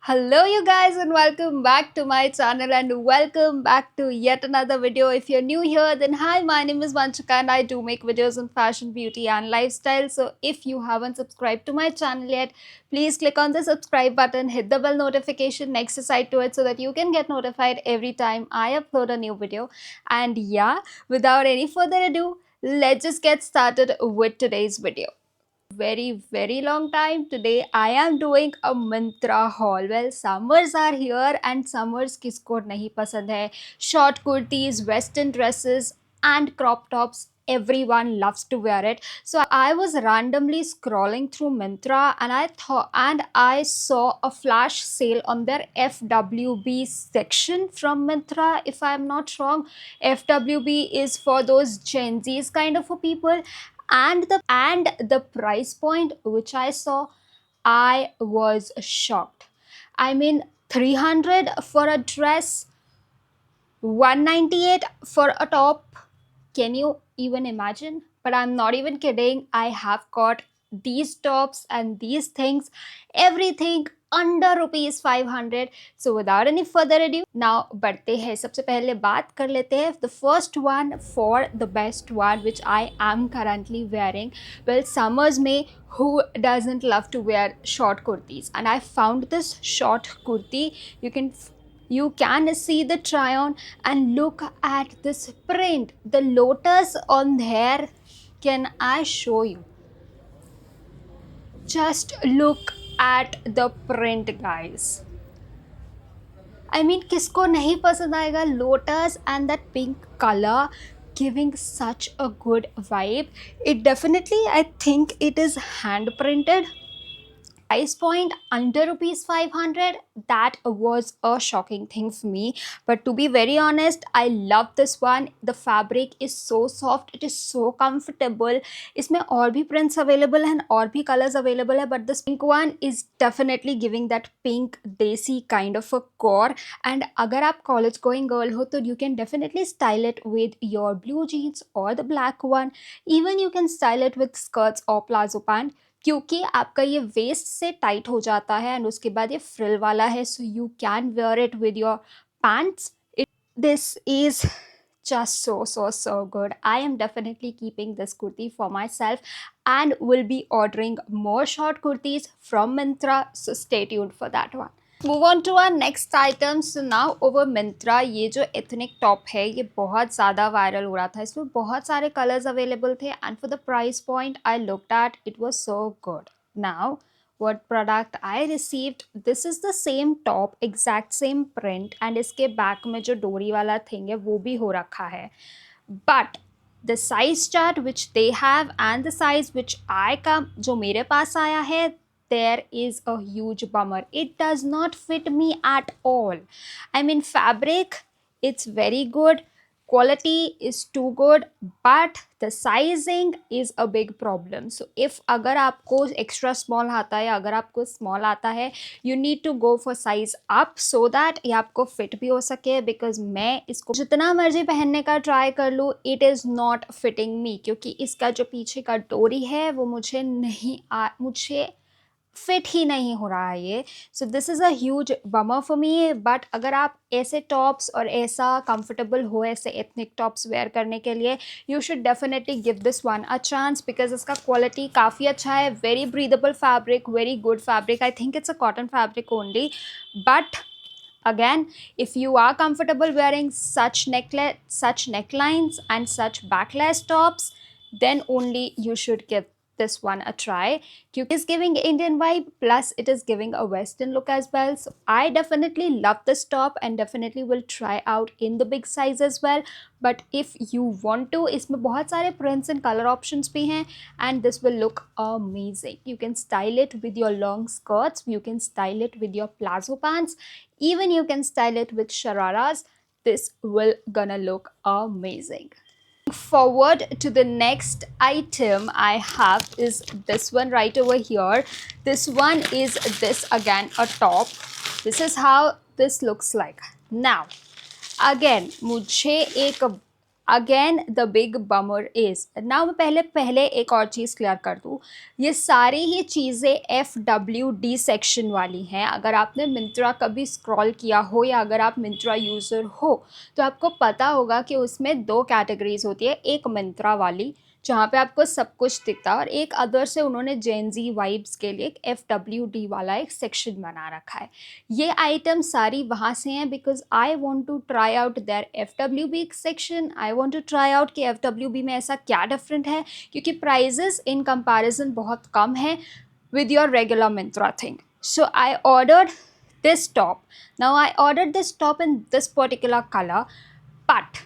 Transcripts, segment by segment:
Hello you guys and welcome back to my channel and welcome back to yet another video. If you're new here then hi, my name is Vanchika and I do make videos on fashion, beauty and lifestyle. So if you haven't subscribed to my channel yet, please click on the subscribe button, hit the bell notification next to side to it so that you can get notified every time I upload a new video. And yeah, without any further ado, let's just get started with today's video. Very long time. Today I am doing a Myntra haul. Well, summers are here and summers kisko nahi pasand hai. Short kurtis, western dresses and crop tops, everyone loves to wear it. So I was randomly scrolling through Myntra and I saw a flash sale on their FWB section from Myntra. If I'm not wrong, FWB is for those Gen Z's kind of a people, and the price point which I saw, I was shocked. I mean, 300 for a dress, 198 for a top. Can you even imagine? But I'm not even kidding. I have got these tops and these things, everything under rupees 500. So without any further ado, now बढ़ते हैं. सबसे पहले बात कर लेते हैं the first one for the best one which I am currently wearing. Well, summers में who doesn't love to wear short kurtis? And I found this short kurti. You can see the try on and look at this print, the lotus on there. Can I show you? Just look at the print, guys. I mean, किसको नहीं पसंद आएगा lotus and that pink color giving such a good vibe. It definitely, I think it is hand printed. Price point under rupees 500, that was a shocking thing for me. But to be very honest, I love this one. The fabric is so soft, it is so comfortable. इसमें और भी prints available हैं और भी colors available है, but this pink one is definitely giving that pink desi kind of a core. And अगर आप college going girl हो तो you can definitely style it with your blue jeans or the black one. Even you can style it with skirts or plazo pant, क्योंकि आपका ये waste से tight हो जाता है एंड उसके बाद ये फ्रिल वाला है, so you can wear it with your pants. This is just so good. I am definitely keeping this kurti for myself and will be ordering more short kurtis from Myntra, so stay tuned for that one. Move on to our next item. So now over Myntra, ये जो ethnic top है ये बहुत ज़्यादा viral हो रहा था. इसमें बहुत सारे कलर्स अवेलेबल थे and for the price point I looked at, it was so good. Now what product I received, this is the same top, exact same print and इसके back में जो डोरी वाला thing है वो भी हो रखा है. But the size chart which they have and the size which I come जो मेरे पास आया है, there is a huge bummer. It does not fit me at all. I mean, fabric, it's very good. Quality is too good, but the sizing is a big problem. So if अगर आपको extra small आता है, अगर आपको small आता है, you need to go for size up so that ये आपको fit भी हो सके. Because मैं इसको जितना मर्जी पहनने का try कर लूँ, it is not fitting me, क्योंकि इसका जो पीछे का डोरी है वो मुझे फिट ही नहीं हो रहा है ये. So this is a huge bummer for me. But अगर आप ऐसे टॉप्स और ऐसा कंफर्टेबल हो ऐसे एथनिक टॉप्स वेयर करने के लिए, you should definitely give this one a chance because इसका क्वालिटी काफ़ी अच्छा है. Very breathable fabric, very good fabric. I think it's a cotton fabric only. But again, if you are comfortable wearing such necklines and such backless tops, then only you should give this one a try. It is giving Indian vibe plus it is giving a western look as well. So I definitely love this top and definitely will try out in the big size as well. But if you want to, इसमें बहुत सारे prints and color options भी हैं and this will look amazing. You can style it with your long skirts, you can style it with your plazo pants, even you can style it with shararas. This will gonna look amazing. Forward to the next item I have is this one right over here. This one is this again a top. This is how this looks like. Now again मुझे एक again the big bummer is now, मैं पहले एक और चीज़ clear कर दूँ, ये सारी ही चीज़ें FWD सेक्शन वाली हैं। अगर आपने मिंत्रा कभी स्क्रॉल किया हो या अगर आप मिंत्रा यूज़र हो तो आपको पता होगा कि उसमें दो कैटेगरीज होती है, एक मिंत्रा वाली जहाँ पे आपको सब कुछ दिखता है और एक अदर से उन्होंने जेनजी वाइब्स के लिए एक FWD वाला एक सेक्शन बना रखा है। ये आइटम सारी वहाँ से हैं because I want to try out their FWB section. I want to try out कि FWB में ऐसा क्या डिफरेंट है, क्योंकि प्राइजेस इन कंपैरिजन बहुत कम है with your regular Myntra thing. So I ordered this top. Now I ordered this top in this particular color, but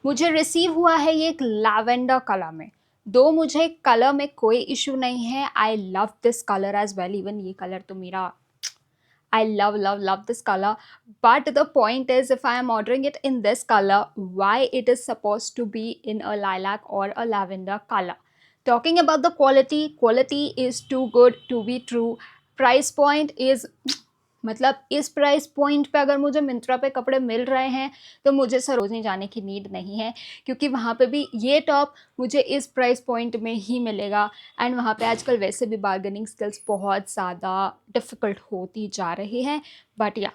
मुझे receive हुआ है ये एक लैवेंडर कलर में। दो मुझे कलर में कोई इशू नहीं है, I love this colour as well, even ये कलर तो मेरा, I love this color. But the point is, if I am ordering it in this color, why it is supposed to be in a lilac or a lavender color? Talking about the quality is too good to be true. Price point is, मतलब इस price point पे अगर मुझे मिंत्रा पे कपड़े मिल रहे हैं तो मुझे सरोजनी जाने की नीड नहीं है, क्योंकि वहाँ पे भी ये टॉप मुझे इस प्राइस पॉइंट में ही मिलेगा। एंड वहाँ पे आजकल वैसे भी बार्गेनिंग स्किल्स बहुत ज़्यादा डिफ़िकल्ट होती जा रही हैं। बट या,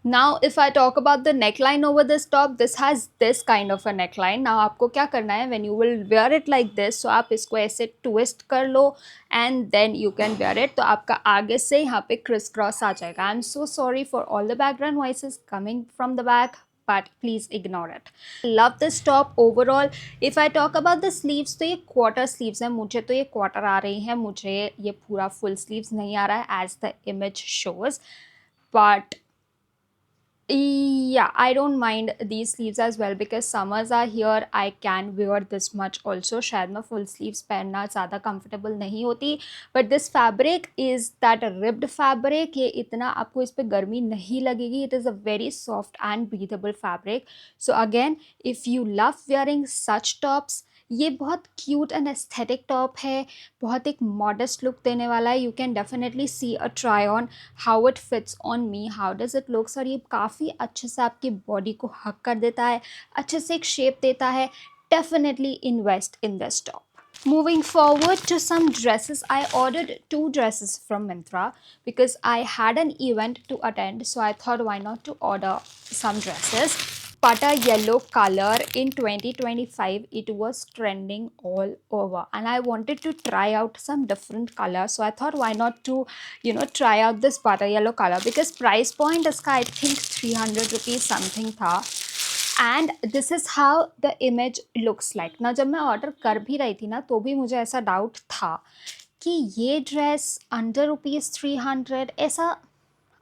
now if I talk about the neckline over this top, this has this kind of a neckline. now आपको क्या करना है, when you will wear it like this, so आप इसको ऐसे twist कर लो and then you can wear it, तो आपका आगे से यहाँ पे criss cross आ जाएगा। I'm so sorry for all the background voices coming from the back, but please ignore it. Love this top overall. If I talk about the sleeves, तो ये quarter sleeves है, मुझे तो ये quarter आ रही है, मुझे ये पूरा full sleeves नहीं आ रहा है as the image shows, but yeah, I don't mind these sleeves as well because summers are here. I can wear this much also. शायद मैं full sleeves पहनना ज़्यादा comfortable नहीं होती, but this fabric is that ribbed fabric. ये इतना आपको इस पे गर्मी नहीं लगेगी. It is a very soft and breathable fabric. So again, if you love wearing such tops, ये बहुत क्यूट एंड एस्थेटिक टॉप है, बहुत एक मॉडेस्ट लुक देने वाला है। You can definitely see a try on how it fits on me, how does it looks, और ये काफ़ी अच्छे से आपकी बॉडी को हक कर देता है, अच्छे से एक शेप देता है। Definitely invest in this top. Moving forward to some dresses, I ordered 2 dresses from Myntra because I had an event to attend, so I thought why not to order some dresses. Butter yellow color in 2025, it was trending all over and I wanted to try out some different colors, so I thought why not to try out this butter yellow color because price point iska I think 300 rupees something था। And this is how the image looks like ना। जब मैं order कर भी रही थी ना तो भी मुझे ऐसा डाउट था कि ये ड्रेस अंडर ₹300, ऐसा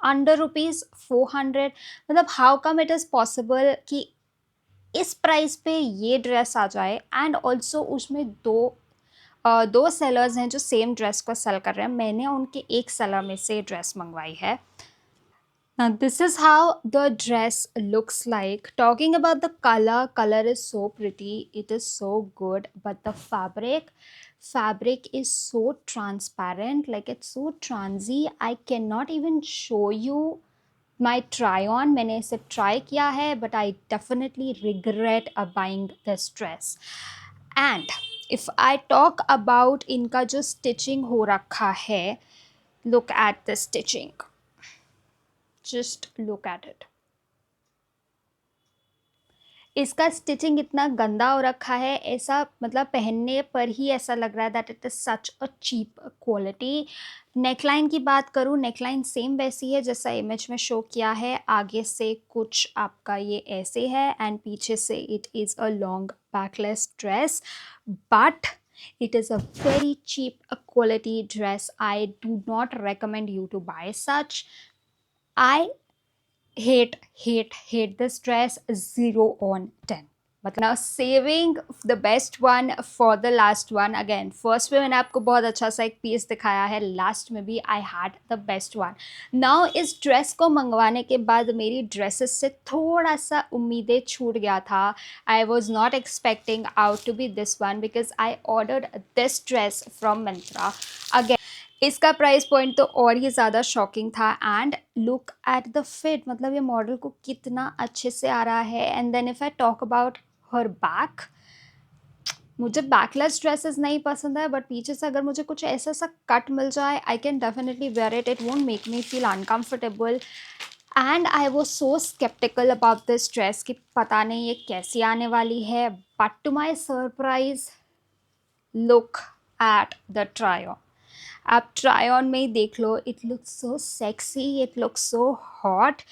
अंडर ₹400, मतलब how come it is possible कि इस प्राइस पे ये ड्रेस आ जाए। एंड ऑल्सो उसमें दो सेलर्स हैं जो सेम ड्रेस को सेल कर रहे हैं, मैंने उनके एक सेलर में से ड्रेस मंगवाई है। Now this is how the dress looks like. Talking about the color is so pretty, it is so good, but the fabric is so transparent, like it's so transy. I cannot even show you my try on. मैंने इसे try किया है, but I definitely regret buying this dress. And if I talk about इनका जो stitching हो रखा है, look at the stitching. Just look at it. इसका स्टिचिंग इतना गंदा हो रखा है, ऐसा मतलब पहनने पर ही ऐसा लग रहा है that it is such a cheap quality. Neckline की बात करूँ, नेकलाइन सेम वैसी है जैसा इमेज में शो किया है। आगे से कुछ आपका ये ऐसे है एंड पीछे से it is a long backless dress, but it is a very cheap quality dress. I do not recommend you to buy such. I hate this dress. 0 on 10. But now saving the best one for the last one. Again, first में मैंने आपको बहुत अच्छा सा एक piece दिखाया है, last में भी I had the best one. Now इस ड्रेस को मंगवाने के बाद मेरी ड्रेसेस से थोड़ा सा उम्मीदें छूट गया था. I was not expecting out to be this one because I ordered this dress from Myntra. Again, इसका प्राइस पॉइंट तो और ही ज़्यादा शॉकिंग था। And look at the fit, मतलब ये मॉडल को कितना अच्छे से आ रहा है। And then if I talk about her back. मुझे बैकलेस ड्रेसेस नहीं पसंद है, बट पीछे से अगर मुझे कुछ ऐसा सा कट मिल जाए, I can definitely wear it, it won't make me feel uncomfortable. And I was so sceptical about this dress कि पता नहीं ये कैसी आने वाली है, but to my surprise, look at the try on. आप ट्राई ऑन में ही देख लो, it looks so sexy, it looks so hot.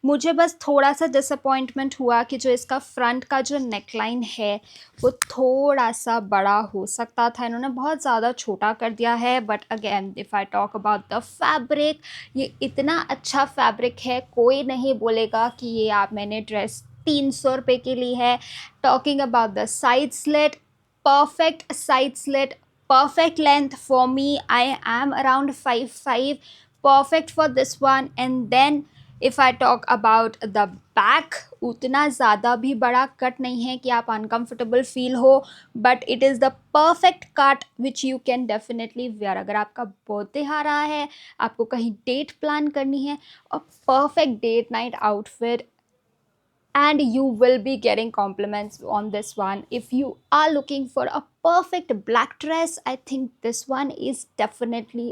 मुझे बस थोड़ा सा डिसअपॉइंटमेंट हुआ कि जो इसका फ्रंट का जो नेकलाइन है वो थोड़ा सा बड़ा हो सकता था, इन्होंने बहुत ज़्यादा छोटा कर दिया है। But again if I talk about the fabric, ये इतना अच्छा फैब्रिक है, कोई नहीं बोलेगा कि ये आप मैंने ड्रेस 300 रुपये की ली है। Talking about the side slit, perfect side slit, perfect length for me. I am around 5'5", perfect for this one. And then if I talk about the back, उतना ज़्यादा भी बड़ा कट नहीं है कि आप अनकम्फर्टेबल फील हो, but it is the perfect cut which you can definitely where. अगर आपका बर्थडे आ रहा है, आपको कहीं डेट प्लान करनी है, और perfect date night outfit, and you will be getting compliments on this one. If you are looking for a perfect black dress, I think this one is definitely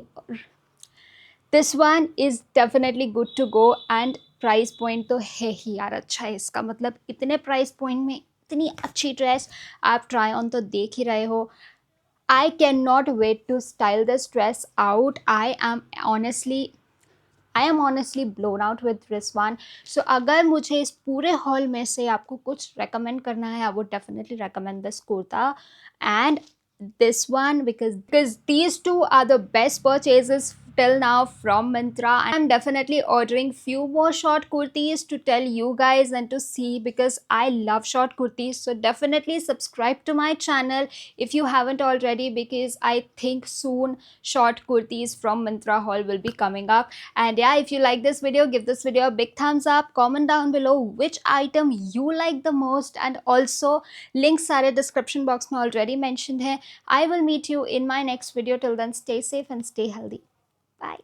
good to go. And price point तो है ही यार अच्छा है इसका, मतलब इतने price point में इतनी अच्छी ड्रेस आप ट्राई ऑन तो देख ही रहे हो। I can not wait to style this dress out. I am honestly blown out with this one. So अगर मुझे इस पूरे हॉल में से आपको कुछ रेकमेंड करना है, I would definitely recommend this kurta and this one, because these two are the best purchases till now from Myntra. I'm definitely ordering few more short kurtis to tell you guys and to see, because I love short kurtis. So definitely subscribe to my channel if you haven't already, because I think soon short kurtis from Myntra haul will be coming up. And yeah, if you like this video, give this video a big thumbs up, comment down below which item you like the most, and also links सारे description box में already mentioned है। I will meet you in my next video. Till then, stay safe and stay healthy. Bye.